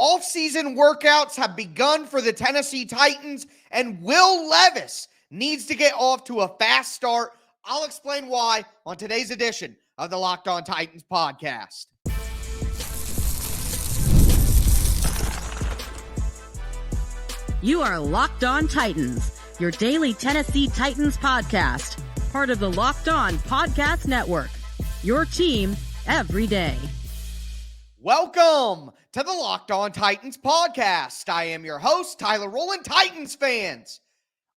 Off-season workouts have begun for the Tennessee Titans, and Will Levis needs to get off to a fast start. I'll explain why on today's edition of the Locked On Titans podcast. You are Locked On Titans, your daily Tennessee Titans podcast, part of the Locked On Podcast Network, your team every day. Welcome to the Locked On Titans podcast. I am your host, Tyler Rowland. Titans fans,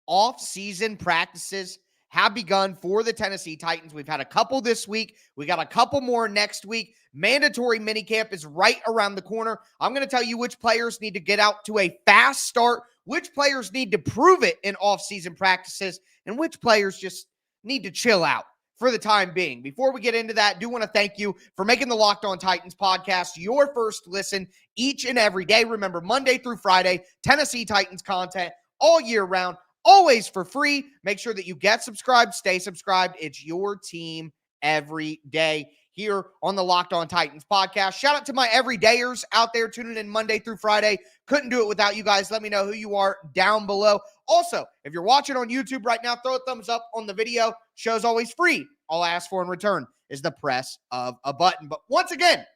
off-season practices have begun for the Tennessee Titans. We've had a couple this week. We got a couple more next week. Mandatory minicamp is right around the corner. I'm going to tell you which players need to get out to a fast start, which players need to prove it in off-season practices, and which players just need to chill out for the time being. Before we get into that, I do want to thank you for making the Locked On Titans podcast your first listen each and every day. Remember, Monday through Friday, Tennessee Titans content all year round, always for free. Make sure that you get subscribed, stay subscribed. It's your team every day here on the Locked On Titans podcast. Shout out to my everydayers out there tuning in Monday through Friday. Couldn't do it without you guys. Let me know who you are down below. Also, if you're watching on YouTube right now, throw a thumbs up on the video. Show's always free. All I ask for in return is the press of a button. But once again,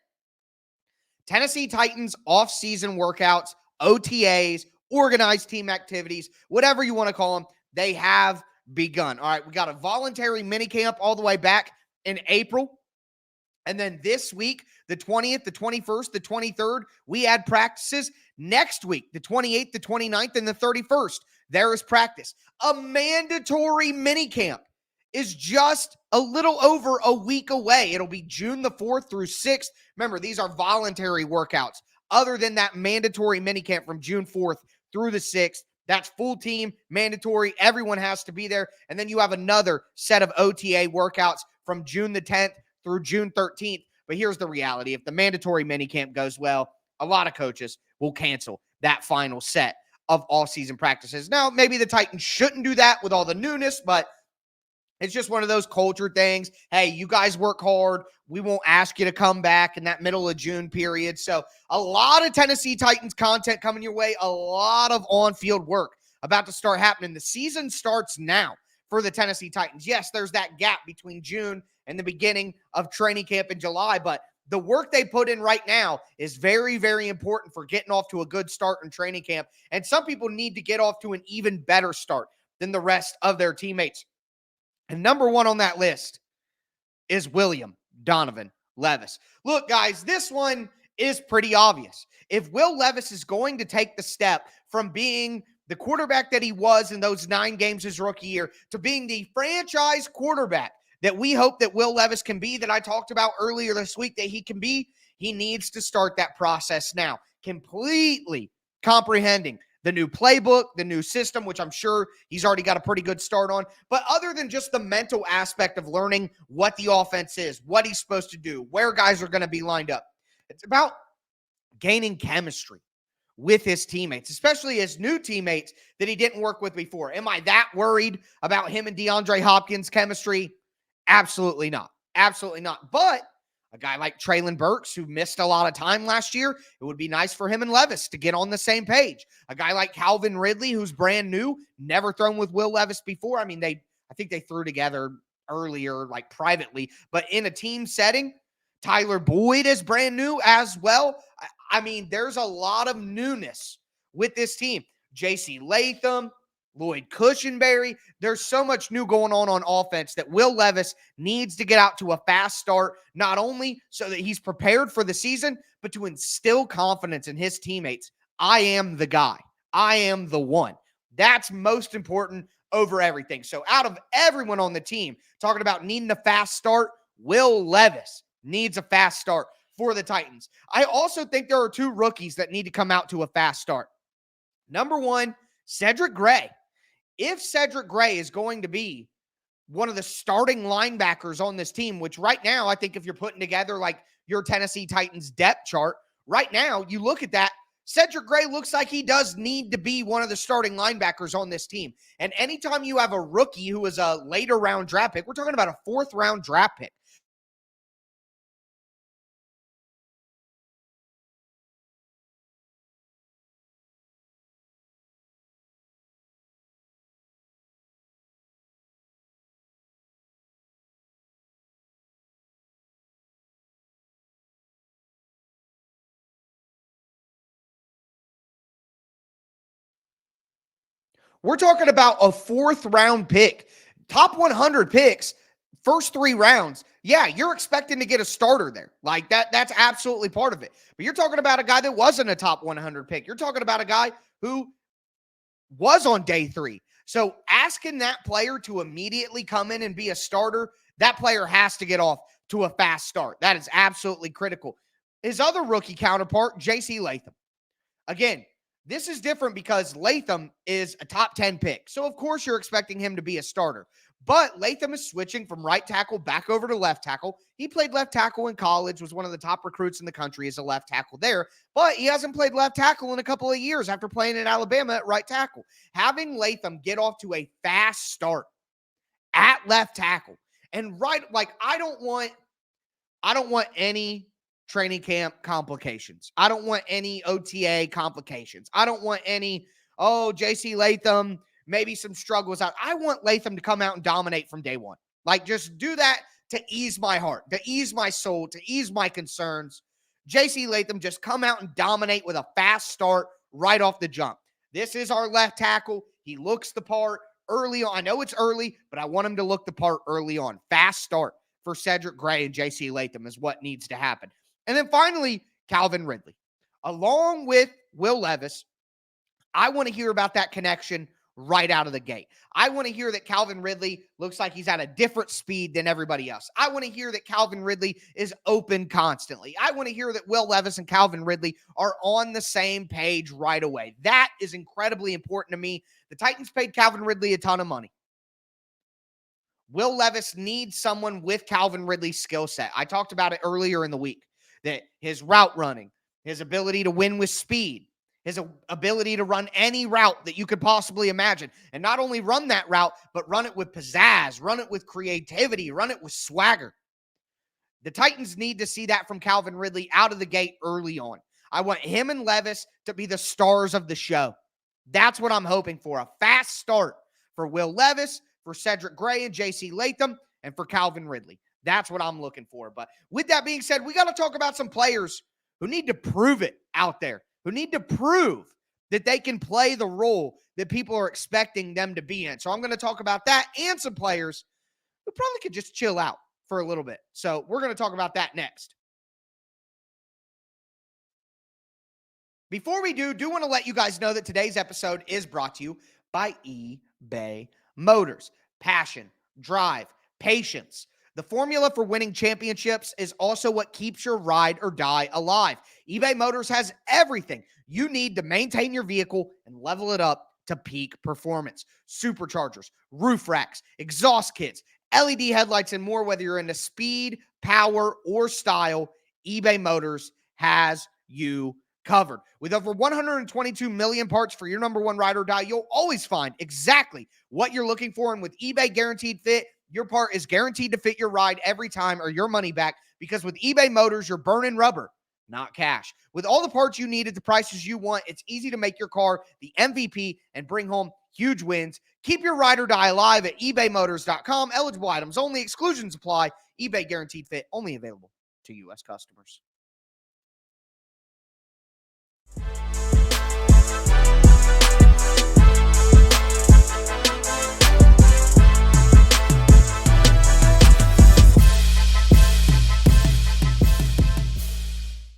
Tennessee Titans off-season workouts, OTAs, organized team activities, whatever you want to call them, they have begun. All right, we got a voluntary minicamp all the way back in April. And then this week, the 20th, the 21st, the 23rd, we had practices. Next week, the 28th, the 29th, and the 31st, there is practice. A mandatory minicamp is just a little over a week away. It'll be June the 4th through 6th. Remember, these are voluntary workouts. Other than that mandatory minicamp from June 4th through the 6th, that's full team, mandatory. Everyone has to be there. And then you have another set of OTA workouts from June the 10th through June 13th. But here's the reality. If the mandatory minicamp goes well, a lot of coaches will cancel that final set of all-season practices. Now, maybe the Titans shouldn't do that with all the newness, but it's just one of those culture things. Hey, you guys work hard. We won't ask you to come back in that middle of June period. So a lot of Tennessee Titans content coming your way, a lot of on-field work about to start happening. The season starts now for the Tennessee Titans. Yes, there's that gap between June and the beginning of training camp in July, but the work they put in right now is very, very important for getting off to a good start in training camp. And some people need to get off to an even better start than the rest of their teammates. And number one on that list is William Donovan Levis. Look, guys, this one is pretty obvious. If Will Levis is going to take the step from being the quarterback that he was in those 9 games his rookie year to being the franchise quarterback that we hope that Will Levis can be, that I talked about earlier this week that he can be, he needs to start that process now, completely comprehending the new playbook, the new system, which I'm sure he's already got a pretty good start on. But other than just the mental aspect of learning what the offense is, what he's supposed to do, where guys are going to be lined up, it's about gaining chemistry with his teammates, especially his new teammates that he didn't work with before. Am I that worried about him and DeAndre Hopkins' chemistry? Absolutely not. Absolutely not. But a guy like Traylon Burks, who missed a lot of time last year, it would be nice for him and Levis to get on the same page. A guy like Calvin Ridley, who's brand new, never thrown with Will Levis before. I mean, I think they threw together earlier, like privately, but in a team setting, Tyler Boyd is brand new as well. I mean, there's a lot of newness with this team. J.C. Latham, Lloyd Cushenberry. There's so much new going on offense that Will Levis needs to get out to a fast start, not only so that he's prepared for the season, but to instill confidence in his teammates. I am the guy. I am the one. That's most important over everything. So out of everyone on the team talking about needing a fast start, Will Levis needs a fast start for the Titans. I also think there are 2 rookies that need to come out to a fast start. Number one, Cedric Gray. If Cedric Gray is going to be one of the starting linebackers on this team, which right now, I think if you're putting together like your Tennessee Titans depth chart, right now, you look at that, Cedric Gray looks like he does need to be one of the starting linebackers on this team. And anytime you have a rookie who is a later round draft pick, we're talking about a 4th round draft pick, We're talking about a 4th-round pick. Top 100 picks, first 3 rounds. Yeah, you're expecting to get a starter there. Like that's absolutely part of it. But you're talking about a guy that wasn't a top 100 pick. You're talking about a guy who was on day 3. So asking that player to immediately come in and be a starter, that player has to get off to a fast start. That is absolutely critical. His other rookie counterpart, J.C. Latham. Again, this is different because Latham is a top 10 pick. So, of course, you're expecting him to be a starter. But Latham is switching from right tackle back over to left tackle. He played left tackle in college, was one of the top recruits in the country as a left tackle there. But he hasn't played left tackle in a couple of years after playing in Alabama at right tackle. Having Latham get off to a fast start at left tackle and I don't want any training camp complications. I don't want any OTA complications. I don't want any, J.C. Latham, maybe some struggles out. I want Latham to come out and dominate from day one. Like, just do that to ease my heart, to ease my soul, to ease my concerns. J.C. Latham, just come out and dominate with a fast start right off the jump. This is our left tackle. He looks the part early on. I know it's early, but I want him to look the part early on. Fast start for Cedric Gray and J.C. Latham is what needs to happen. And then finally, Calvin Ridley. Along with Will Levis, I want to hear about that connection right out of the gate. I want to hear that Calvin Ridley looks like he's at a different speed than everybody else. I want to hear that Calvin Ridley is open constantly. I want to hear that Will Levis and Calvin Ridley are on the same page right away. That is incredibly important to me. The Titans paid Calvin Ridley a ton of money. Will Levis needs someone with Calvin Ridley's skill set. I talked about it earlier in the week, that his route running, his ability to win with speed, his ability to run any route that you could possibly imagine. And not only run that route, but run it with pizzazz, run it with creativity, run it with swagger. The Titans need to see that from Calvin Ridley out of the gate early on. I want him and Levis to be the stars of the show. That's what I'm hoping for. A fast start for Will Levis, for Cedric Gray and J.C. Latham, and for Calvin Ridley. That's what I'm looking for. But with that being said, we got to talk about some players who need to prove it out there, who need to prove that they can play the role that people are expecting them to be in. So I'm going to talk about that and some players who probably could just chill out for a little bit. So we're going to talk about that next. Before we do want to let you guys know that today's episode is brought to you by eBay Motors. Passion, drive, patience. The formula for winning championships is also what keeps your ride or die alive. eBay Motors has everything you need to maintain your vehicle and level it up to peak performance. Superchargers, roof racks, exhaust kits, LED headlights, and more. Whether you're into speed, power, or style, eBay Motors has you covered. With over 122 million parts for your number one ride or die, you'll always find exactly what you're looking for. And with eBay Guaranteed Fit, your part is guaranteed to fit your ride every time or your money back, because with eBay Motors, you're burning rubber, not cash. With all the parts you need at the prices you want, it's easy to make your car the MVP and bring home huge wins. Keep your ride or die alive at ebaymotors.com. Eligible items only. Exclusions apply. eBay Guaranteed Fit only available to U.S. customers.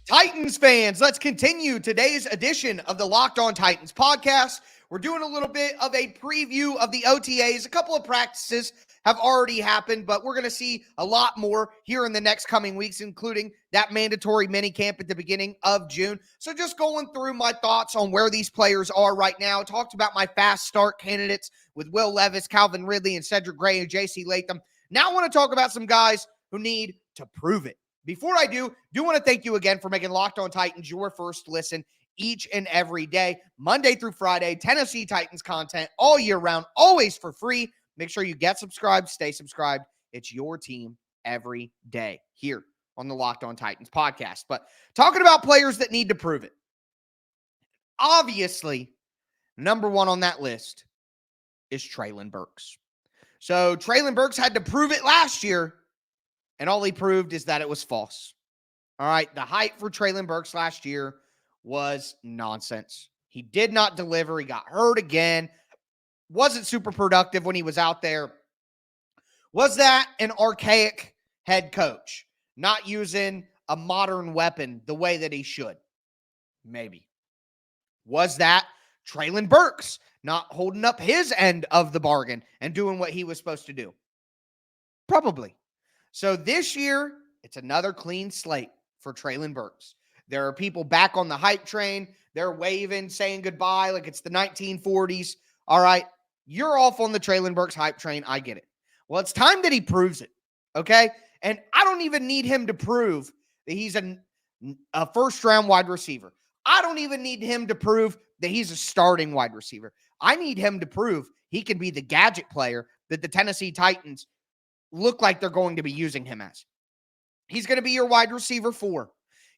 Titans fans, let's continue today's edition of the Locked On Titans podcast. We're doing a little bit of a preview of the OTAs. A couple of practices have already happened, but we're going to see a lot more here in the next coming weeks, including that mandatory minicamp at the beginning of June. So just going through my thoughts on where these players are right now. Talked about my fast start candidates with Will Levis, Calvin Ridley, and Cedric Gray and J.C. Latham. Now I want to talk about some guys who need to prove it. Before I do want to thank you again for making Locked On Titans your first listen each and every day, Monday through Friday, Tennessee Titans content all year round, always for free. Make sure you get subscribed, stay subscribed. It's your team every day here on the Locked On Titans podcast. But talking about players that need to prove it. Obviously, number one on that list is Treylon Burks. So Treylon Burks had to prove it last year, and all he proved is that it was false. All right, the hype for Treylon Burks last year was nonsense. He did not deliver. He got hurt again. wasn't super productive when he was out there. Was that an archaic head coach not using a modern weapon the way that he should? Maybe. Was that Treylon Burks not holding up his end of the bargain and doing what he was supposed to do? Probably. So this year, it's another clean slate for Treylon Burks. There are people back on the hype train. They're waving, saying goodbye like it's the 1940s. All right, you're off on the Treylon Burks hype train. I get it. Well, it's time that he proves it, okay? And I don't even need him to prove that he's a first-round wide receiver. I don't even need him to prove that he's a starting wide receiver. I need him to prove he can be the gadget player that the Tennessee Titans look like they're going to be using him as. He's going to be your wide receiver 4.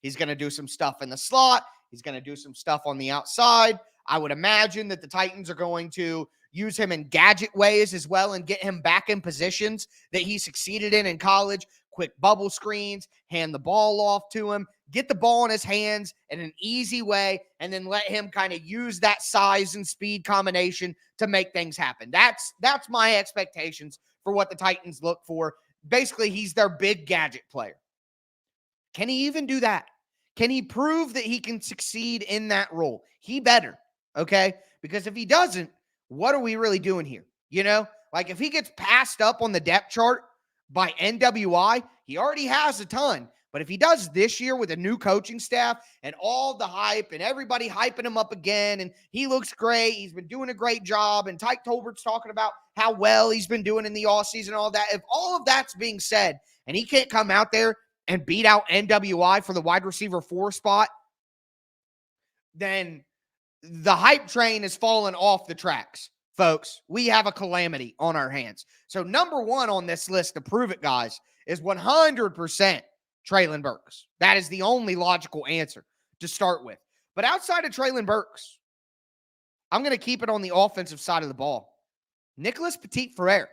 He's going to do some stuff in the slot. He's going to do some stuff on the outside. I would imagine that the Titans are going to use him in gadget ways as well and get him back in positions that he succeeded in college. Quick bubble screens, hand the ball off to him, get the ball in his hands in an easy way, and then let him kind of use that size and speed combination to make things happen. That's my expectations for what the Titans look for. Basically, he's their big gadget player. Can he even do that? Can he prove that he can succeed in that role? He better, okay? Because if he doesn't, what are we really doing here? You know, like if he gets passed up on the depth chart by NWI, he already has a ton. But if he does this year with a new coaching staff and all the hype and everybody hyping him up again, and he looks great, he's been doing a great job, and Tyke Tolbert's talking about how well he's been doing in the offseason and all that. If all of that's being said and he can't come out there and beat out NWI for the wide receiver 4 spot, then the hype train is falling off the tracks, folks. We have a calamity on our hands. So number 1 on this list to prove it, guys, is 100% Treylon Burks. That is the only logical answer to start with. But outside of Treylon Burks, I'm going to keep it on the offensive side of the ball. Nicholas Petit-Frere.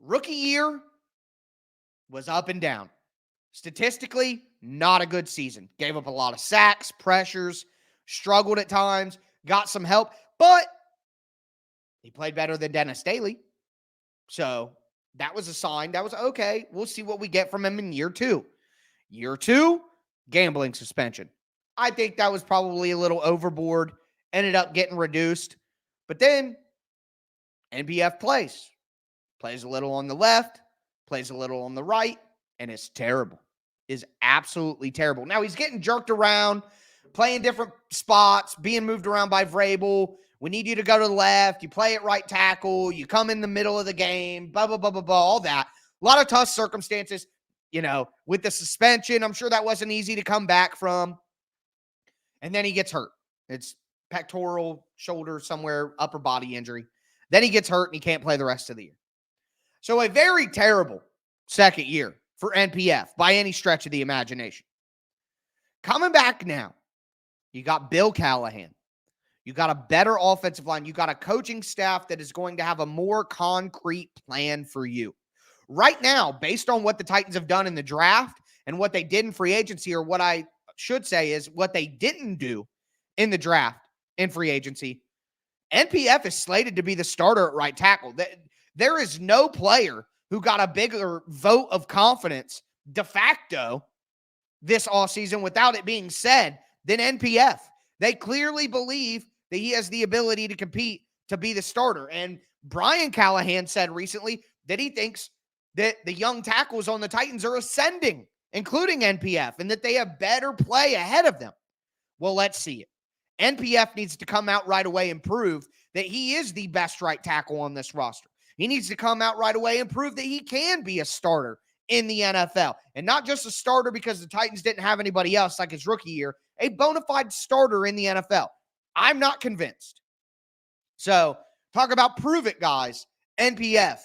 Rookie year was up and down. Statistically, not a good season. Gave up a lot of sacks, pressures, struggled at times, got some help, but he played better than Dennis Daly. So that was a sign. That was okay. We'll see what we get from him in year 2. Year 2, gambling suspension. I think that was probably a little overboard. Ended up getting reduced. But then NBF plays. Plays a little on the left, plays a little on the right, and it's terrible. Is absolutely terrible. Now he's getting jerked around, playing different spots, being moved around by Vrabel. We need you to go to the left. You play at right tackle. You come in the middle of the game, blah, blah, blah, blah, blah, all that. A lot of tough circumstances, you know, with the suspension. I'm sure that wasn't easy to come back from. And then he gets hurt. It's pectoral, shoulder, somewhere, upper body injury. Then he gets hurt and he can't play the rest of the year. So a very terrible second year for NPF by any stretch of the imagination. Coming back now, you got Bill Callahan. You got a better offensive line. You got a coaching staff that is going to have a more concrete plan for you. Right now, based on what the Titans have done in the draft and what they did in free agency, or what I should say is what they didn't do in the draft in free agency, NPF is slated to be the starter at right tackle. There is no player who got a bigger vote of confidence de facto this offseason without it being said than NPF. They clearly believe that he has the ability to compete to be the starter. And Brian Callahan said recently that he thinks that the young tackles on the Titans are ascending, including NPF, and that they have better play ahead of them. Well, let's see it. NPF needs to come out right away and prove that he is the best right tackle on this roster. He needs to come out right away and prove that he can be a starter in the NFL. And not just a starter because the Titans didn't have anybody else like his rookie year, a bona fide starter in the NFL. I'm not convinced. So, talk about prove it, guys. NPF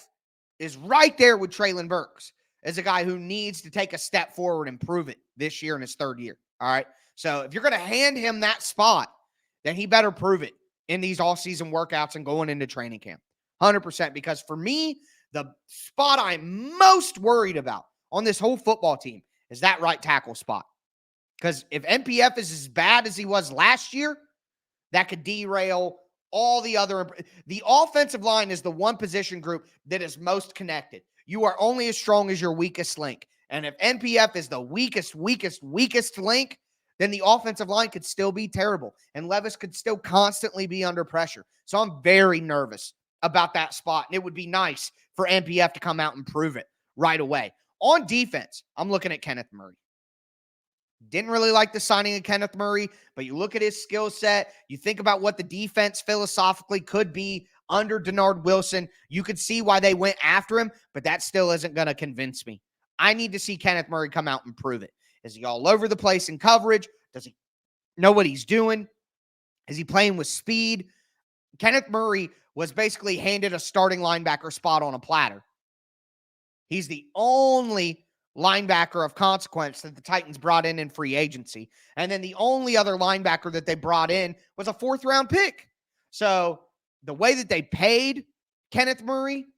is right there with Treylon Burks as a guy who needs to take a step forward and prove it this year in his 3rd year. All right? So, if you're going to hand him that spot, then he better prove it in these all-season workouts and going into training camp. 100%. Because for me, the spot I'm most worried about on this whole football team is that right tackle spot. Because if NPF is as bad as he was last year, that could derail all the other. The offensive line is the one position group that is most connected. You are only as strong as your weakest link. And if NPF is the weakest link, then the offensive line could still be terrible. And Levis could still constantly be under pressure. So I'm very nervous about that spot. And it would be nice for NPF to come out and prove it right away. On defense, I'm looking at Kenneth Murray. Didn't really like the signing of Kenneth Murray, but you look at his skill set, you think about what the defense philosophically could be under Denard Wilson. You could see why they went after him, but that still isn't going to convince me. I need to see Kenneth Murray come out and prove it. Is he all over the place in coverage? Does he know what he's doing? Is he playing with speed? Kenneth Murray was basically handed a starting linebacker spot on a platter. He's the only linebacker of consequence that the Titans brought in free agency. And then the only other linebacker that they brought in was a 4th-round pick. So the way that they paid Kenneth Murray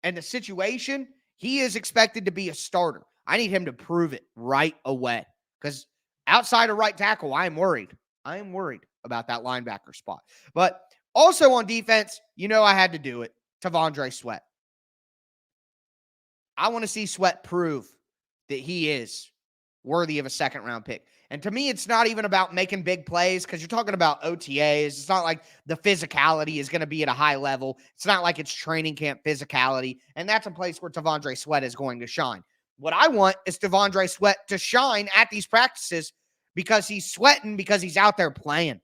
and the situation, he is expected to be a starter. I need him to prove it right away because outside of right tackle, I am worried. I am worried about that linebacker spot. But also on defense, I had to do it. DeAndre Sweat. I want to see Sweat prove that he is worthy of a 2nd-round pick. And to me, it's not even about making big plays because you're talking about OTAs. It's not like the physicality is going to be at a high level. It's not like it's training camp physicality. And that's a place where DeAndre Sweat is going to shine. What I want is DeAndre Sweat to shine at these practices because he's sweating, because he's out there playing.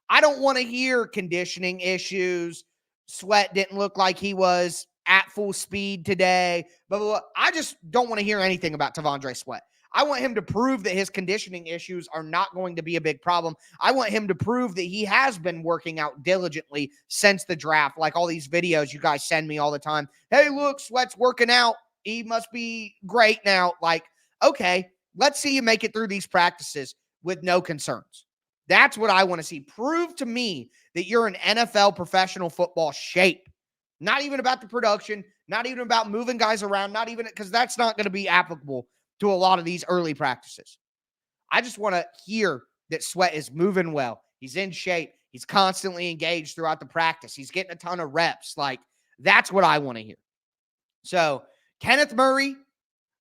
I don't want to hear conditioning issues. Sweat didn't look like he was at full speed today. But I just don't want to hear anything about DeAndre Sweat. I want him to prove that his conditioning issues are not going to be a big problem. I want him to prove that he has been working out diligently since the draft, like all these videos you guys send me all the time. Hey, look, Sweat's working out. He must be great now. Like, okay, let's see you make it through these practices with no concerns. That's what I want to see. Prove to me that you're in NFL professional football shape. Not even about the production, not even about moving guys around, not even because that's not going to be applicable to a lot of these early practices. I just want to hear that Sweat is moving well. He's in shape. He's constantly engaged throughout the practice. He's getting a ton of reps. Like, that's what I want to hear. So, Kenneth Murray,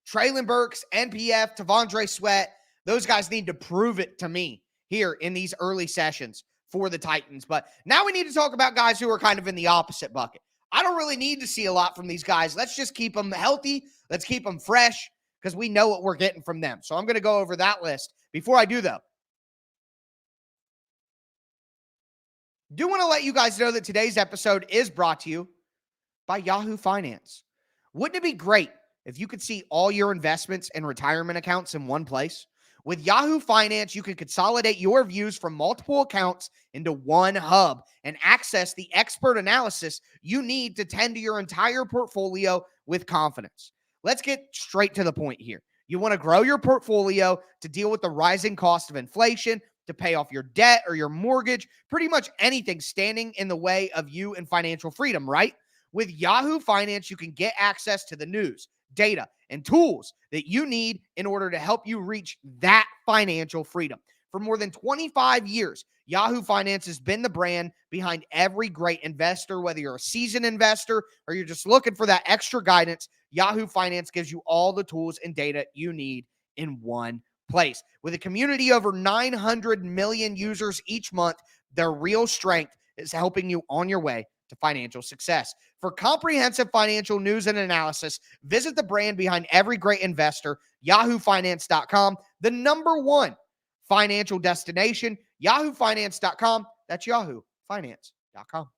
Treylon Burks, NPF, DeAndre Sweat, those guys need to prove it to me here in these early sessions for the Titans. But now we need to talk about guys who are kind of in the opposite bucket. I don't really need to see a lot from these guys. Let's just keep them healthy. Let's keep them fresh because we know what we're getting from them. So I'm going to go over that list. Before I do, though, do want to let you guys know that today's episode is brought to you by Yahoo Finance. Wouldn't it be great if you could see all your investments and retirement accounts in one place? With Yahoo Finance, you can consolidate your views from multiple accounts into one hub and access the expert analysis you need to tend to your entire portfolio with confidence. Let's get straight to the point here. You want to grow your portfolio to deal with the rising cost of inflation, to pay off your debt or your mortgage, pretty much anything standing in the way of you and financial freedom, right? With Yahoo Finance, you can get access to the news, data, and tools that you need in order to help you reach that financial freedom. For more than 25 years, Yahoo Finance has been the brand behind every great investor. Whether you're a seasoned investor or you're just looking for that extra guidance, Yahoo Finance gives you all the tools and data you need in one place. With a community over 900 million users each month, their real strength is helping you on your way to financial success. For comprehensive financial news and analysis, visit the brand behind every great investor, yahoofinance.com, the #1 financial destination, yahoofinance.com. That's yahoofinance.com.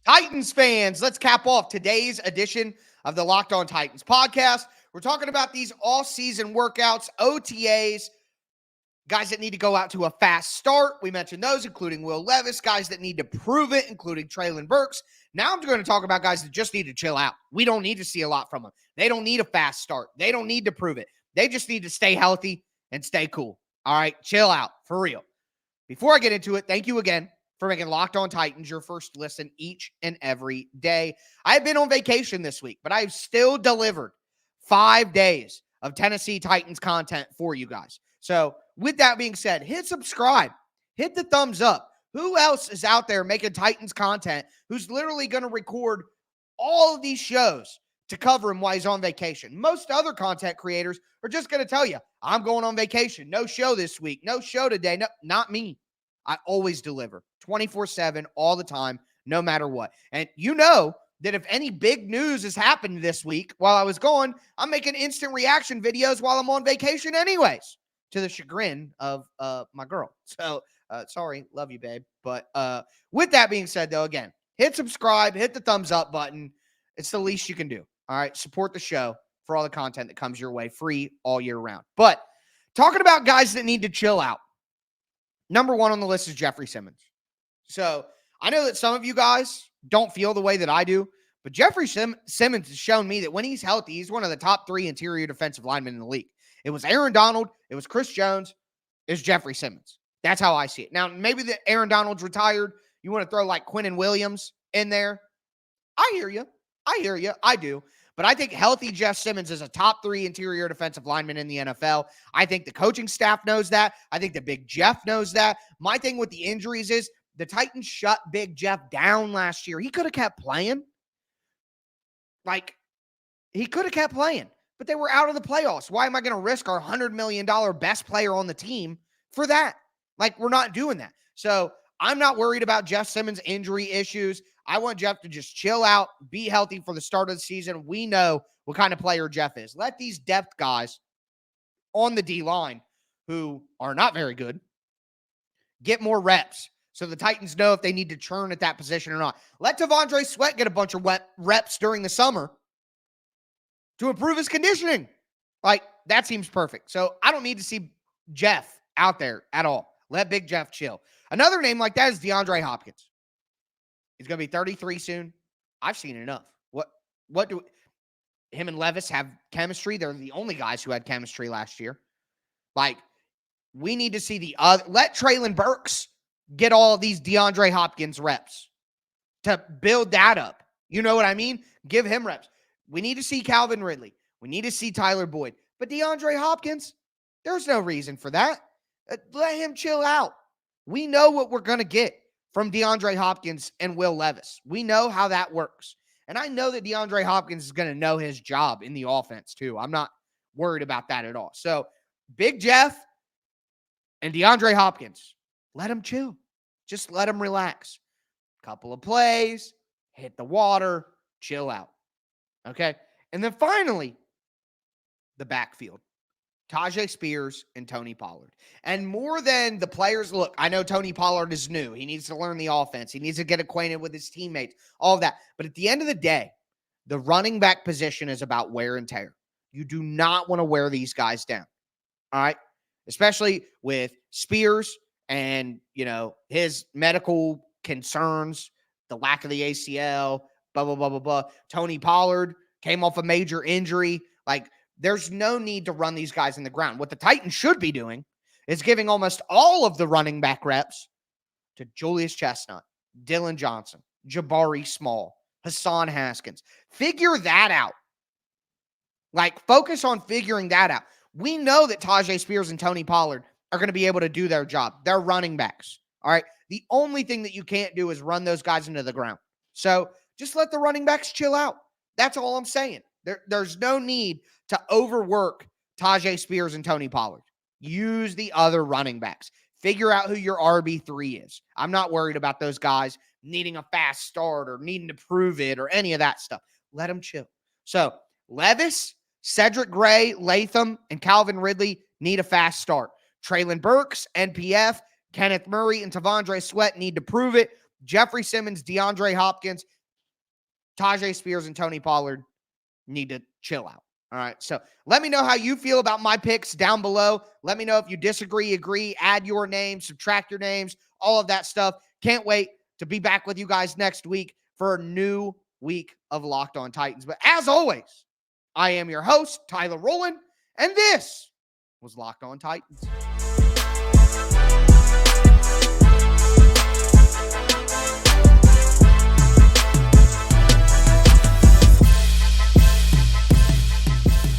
Titans fans, let's cap off today's edition of the Locked On Titans podcast. We're talking about these all-season workouts, OTAs, guys that need to go out to a fast start. We mentioned those, including Will Levis, guys that need to prove it, including Treylon Burks. Now I'm going to talk about guys that just need to chill out. We don't need to see a lot from them. They don't need a fast start. They don't need to prove it. They just need to stay healthy and stay cool. All right, chill out, for real. Before I get into it, thank you again for making Locked On Titans your first listen each and every day. I have been on vacation this week, but I've still delivered 5 days of Tennessee Titans content for you guys. So with that being said, hit subscribe, hit the thumbs up. Who else is out there making Titans content who's literally going to record all of these shows to cover him while he's on vacation? Most other content creators are just going to tell you, I'm going on vacation. No show this week. No show today. No, not me. I always deliver 24/7 all the time, no matter what. And you know that if any big news has happened this week while I was gone, I'm making instant reaction videos while I'm on vacation anyways, to the chagrin of my girl. So sorry, love you, babe. But with that being said, though, again, hit subscribe, hit the thumbs up button. It's the least you can do. All right, support the show for all the content that comes your way, free all year round. But talking about guys that need to chill out, number one on the list is Jeffery Simmons. So I know that some of you guys don't feel the way that I do, but Jeffery Simmons has shown me that when he's healthy, he's one of the top 3 interior defensive linemen in the league. It was Aaron Donald, it was Chris Jones, it's Jeffery Simmons. That's how I see it. Now, maybe that Aaron Donald's retired. You want to throw like Quinnen Williams in there. I hear you. I do. But I think healthy Jeff Simmons is a top 3 interior defensive lineman in the NFL. I think the coaching staff knows that. I think the Big Jeff knows that. My thing with the injuries is the Titans shut Big Jeff down last year. He could have kept playing. He could have kept playing. But they were out of the playoffs. Why am I going to risk our $100 million best player on the team for that? We're not doing that. So I'm not worried about Jeff Simmons' injury issues. I want Jeff to just chill out, be healthy for the start of the season. We know what kind of player Jeff is. Let these depth guys on the D-line, who are not very good, get more reps so the Titans know if they need to churn at that position or not. Let DeAndre Sweat get a bunch of reps during the summer to improve his conditioning. That seems perfect. So I don't need to see Jeff out there at all. Let Big Jeff chill. Another name like that is DeAndre Hopkins. He's going to be 33 soon. I've seen enough. What do him and Levis have chemistry? They're the only guys who had chemistry last year. We need to see the other. Let Treylon Burks get all of these DeAndre Hopkins reps to build that up. You know what I mean? Give him reps. We need to see Calvin Ridley. We need to see Tyler Boyd. But DeAndre Hopkins, there's no reason for that. Let him chill out. We know what we're going to get from DeAndre Hopkins and Will Levis. We know how that works. And I know that DeAndre Hopkins is going to know his job in the offense too. I'm not worried about that at all. So Big Jeff and DeAndre Hopkins, let him chill. Just let him relax. Couple of plays, hit the water, chill out. Okay? And then finally, the backfield. Tyjae Spears and Tony Pollard. And more than the players, look, I know Tony Pollard is new. He needs to learn the offense. He needs to get acquainted with his teammates, all of that. But at the end of the day, the running back position is about wear and tear. You do not want to wear these guys down. All right? Especially with Spears and, his medical concerns, the lack of the ACL, blah, blah, blah, blah, blah. Tony Pollard came off a major injury. There's no need to run these guys in the ground. What the Titans should be doing is giving almost all of the running back reps to Julius Chestnut, Dylan Johnson, Jabari Small, Hassan Haskins. Figure that out. Focus on figuring that out. We know that Tyjae Spears and Tony Pollard are going to be able to do their job. They're running backs. All right. The only thing that you can't do is run those guys into the ground. So just let the running backs chill out. That's all I'm saying. There's no need to overwork Tyjae Spears and Tony Pollard. Use the other running backs. Figure out who your RB3 is. I'm not worried about those guys needing a fast start or needing to prove it or any of that stuff. Let them chill. So Levis, Cedric Gray, Latham, and Calvin Ridley need a fast start. Treylon Burks, NPF, Kenneth Murray, and Tavondre Sweat need to prove it. Jeffery Simmons, DeAndre Hopkins, Tyjae Spears, and Tony Pollard need to chill out. All right. So let me know how you feel about my picks down below. Let me know if you disagree, agree, add your names, subtract your names, all of that stuff. Can't wait to be back with you guys next week for a new week of Locked On Titans. But as always, I am your host, Tyler Rowland, and this was Locked On Titans.